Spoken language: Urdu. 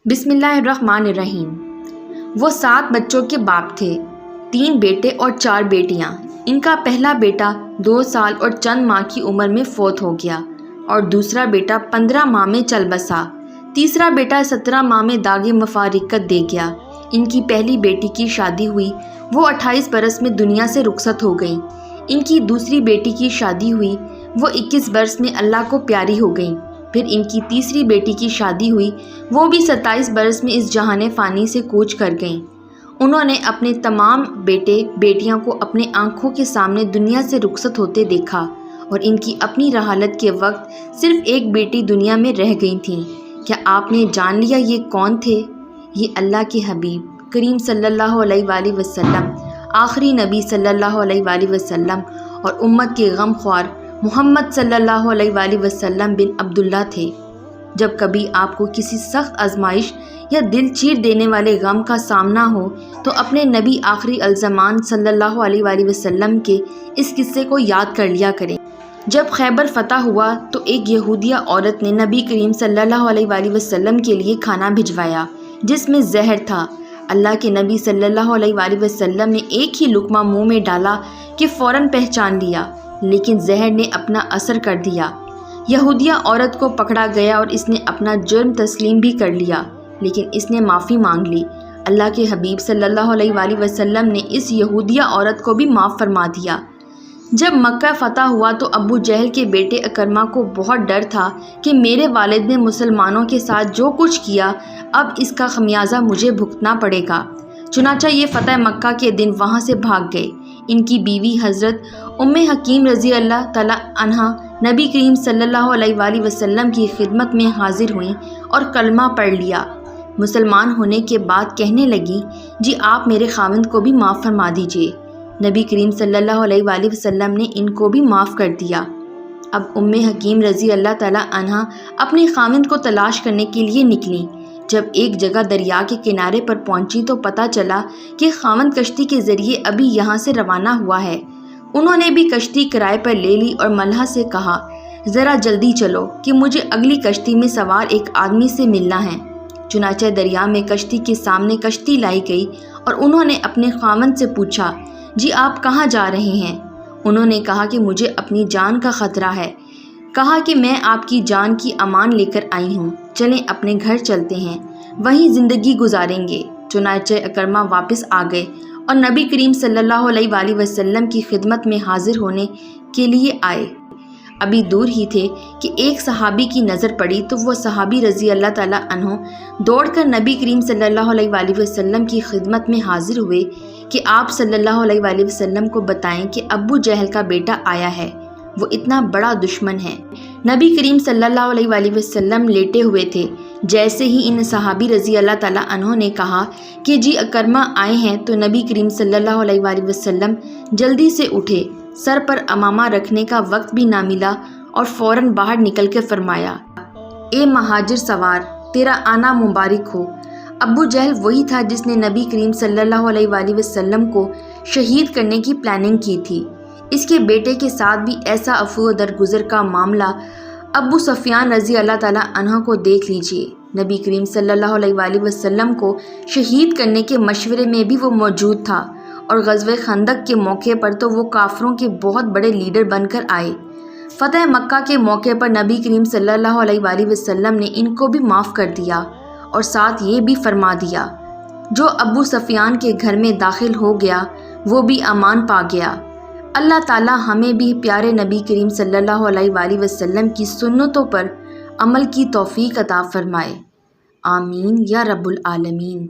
بسم اللہ الرحمن الرحیم۔ وہ 7 بچوں کے باپ تھے، 3 بیٹے اور 4 بیٹیاں۔ ان کا پہلا بیٹا 2 سال اور چند ماہ کی عمر میں فوت ہو گیا اور دوسرا بیٹا 15 ماہ میں چل بسا۔ تیسرا بیٹا 17 ماہ میں داغ مفارقت دے گیا۔ ان کی پہلی بیٹی کی شادی ہوئی، وہ 28 برس میں دنیا سے رخصت ہو گئیں۔ ان کی دوسری بیٹی کی شادی ہوئی، وہ 21 برس میں اللہ کو پیاری ہو گئیں۔ پھر ان کی تیسری بیٹی کی شادی ہوئی، وہ بھی 27 برس میں اس جہان فانی سے کوچ کر گئیں۔ انہوں نے اپنے تمام بیٹے بیٹیاں کو اپنے آنکھوں کے سامنے دنیا سے رخصت ہوتے دیکھا اور ان کی اپنی رحالت کے وقت صرف ایک بیٹی دنیا میں رہ گئی تھیں۔ کیا آپ نے جان لیا یہ کون تھے؟ یہ اللہ کے حبیب کریم صلی اللہ علیہ وآلہ وسلم، آخری نبی صلی اللہ علیہ وآلہ وسلم اور امت کے غم خوار محمد صلی اللہ علیہ وآلہ وسلم بن عبداللہ تھے۔ جب کبھی آپ کو کسی سخت آزمائش یا دل چیر دینے والے غم کا سامنا ہو تو اپنے نبی آخری الزمان صلی اللہ علیہ وآلہ وسلم کے اس قصے کو یاد کر لیا کریں۔ جب خیبر فتح ہوا تو ایک یہودیہ عورت نے نبی کریم صلی اللہ علیہ وآلہ وسلم کے لیے کھانا بھجوایا جس میں زہر تھا۔ اللہ کے نبی صلی اللہ علیہ وآلہ وسلم نے ایک ہی لقمہ منہ میں ڈالا کہ فوراً پہچان لیا، لیکن زہر نے اپنا اثر کر دیا۔ یہودیہ عورت کو پکڑا گیا اور اس نے اپنا جرم تسلیم بھی کر لیا، لیکن اس نے معافی مانگ لی۔ اللہ کے حبیب صلی اللہ علیہ وآلہ وسلم نے اس یہودیہ عورت کو بھی معاف فرما دیا۔ جب مکہ فتح ہوا تو ابو جہل کے بیٹے اکرمہ کو بہت ڈر تھا کہ میرے والد نے مسلمانوں کے ساتھ جو کچھ کیا، اب اس کا خمیازہ مجھے بھگتنا پڑے گا۔ چنانچہ یہ فتح مکہ کے دن وہاں سے بھاگ گئے۔ ان کی بیوی حضرت ام حکیم رضی اللہ تعالی عنہا نبی کریم صلی اللہ علیہ وآلہ وسلم کی خدمت میں حاضر ہوئیں اور کلمہ پڑھ لیا۔ مسلمان ہونے کے بعد کہنے لگی، جی آپ میرے خاوند کو بھی معاف فرما دیجئے۔ نبی کریم صلی اللہ علیہ وآلہ وسلم نے ان کو بھی معاف کر دیا۔ اب ام حکیم رضی اللہ تعالی عنہا اپنے خاوند کو تلاش کرنے کے لیے نکلیں۔ جب ایک جگہ دریا کے کنارے پر پہنچی تو پتہ چلا کہ خاوند کشتی کے ذریعے ابھی یہاں سے روانہ ہوا ہے۔ انہوں نے بھی کشتی کرائے پر لے لی اور ملحہ سے کہا، ذرا جلدی چلو کہ مجھے اگلی کشتی میں سوار ایک آدمی سے ملنا ہے۔ چنانچہ دریا میں کشتی کے سامنے کشتی لائی گئی اور انہوں نے اپنے خاوند سے پوچھا، جی آپ کہاں جا رہے ہیں؟ انہوں نے کہا کہ مجھے اپنی جان کا خطرہ ہے۔ کہا کہ میں آپ کی جان کی امان لے کر آئی ہوں، چلیں اپنے گھر چلتے ہیں، وہیں زندگی گزاریں گے۔ چنانچہ اکرمہ واپس آ گئے اور نبی کریم صلی اللہ علیہ وآلہ وسلم کی خدمت میں حاضر ہونے کے لیے آئے۔ ابھی دور ہی تھے کہ ایک صحابی کی نظر پڑی تو وہ صحابی رضی اللہ تعالی عنہ دوڑ کر نبی کریم صلی اللہ علیہ وآلہ وسلم کی خدمت میں حاضر ہوئے کہ آپ صلی اللہ علیہ وآلہ وسلم کو بتائیں کہ ابو جہل کا بیٹا آیا ہے، وہ اتنا بڑا دشمن ہے۔ نبی کریم صلی اللہ علیہ وآلہ وسلم لیٹے ہوئے تھے۔ جیسے ہی ان صحابی رضی اللہ تعالی عنہ نے کہا کہ جی اکرمہ آئے ہیں تو نبی کریم صلی اللہ علیہ وآلہ وسلم جلدی سے اٹھے، سر پر امامہ رکھنے کا وقت بھی نہ ملا اور فوراً باہر نکل کے فرمایا، اے مہاجر سوار، تیرا آنا مبارک ہو۔ ابو جہل وہی تھا جس نے نبی کریم صلی اللہ علیہ وآلہ وسلم کو شہید کرنے کی پلاننگ کی تھی۔ اس کے بیٹے کے ساتھ بھی ایسا افو درگزر کا معاملہ ابو سفیان رضی اللہ تعالی عنہ کو دیکھ لیجئے۔ نبی کریم صلی اللہ علیہ وآلہ وسلم کو شہید کرنے کے مشورے میں بھی وہ موجود تھا اور غزوہ خندق کے موقع پر تو وہ کافروں کے بہت بڑے لیڈر بن کر آئے۔ فتح مکہ کے موقع پر نبی کریم صلی اللہ علیہ وآلہ وسلم نے ان کو بھی معاف کر دیا اور ساتھ یہ بھی فرما دیا، جو ابو سفیان کے گھر میں داخل ہو گیا وہ بھی امان پا گیا۔ اللہ تعالی ہمیں بھی پیارے نبی کریم صلی اللہ علیہ وآلہ وسلم کی سنتوں پر عمل کی توفیق عطا فرمائے، آمین یا رب العالمین۔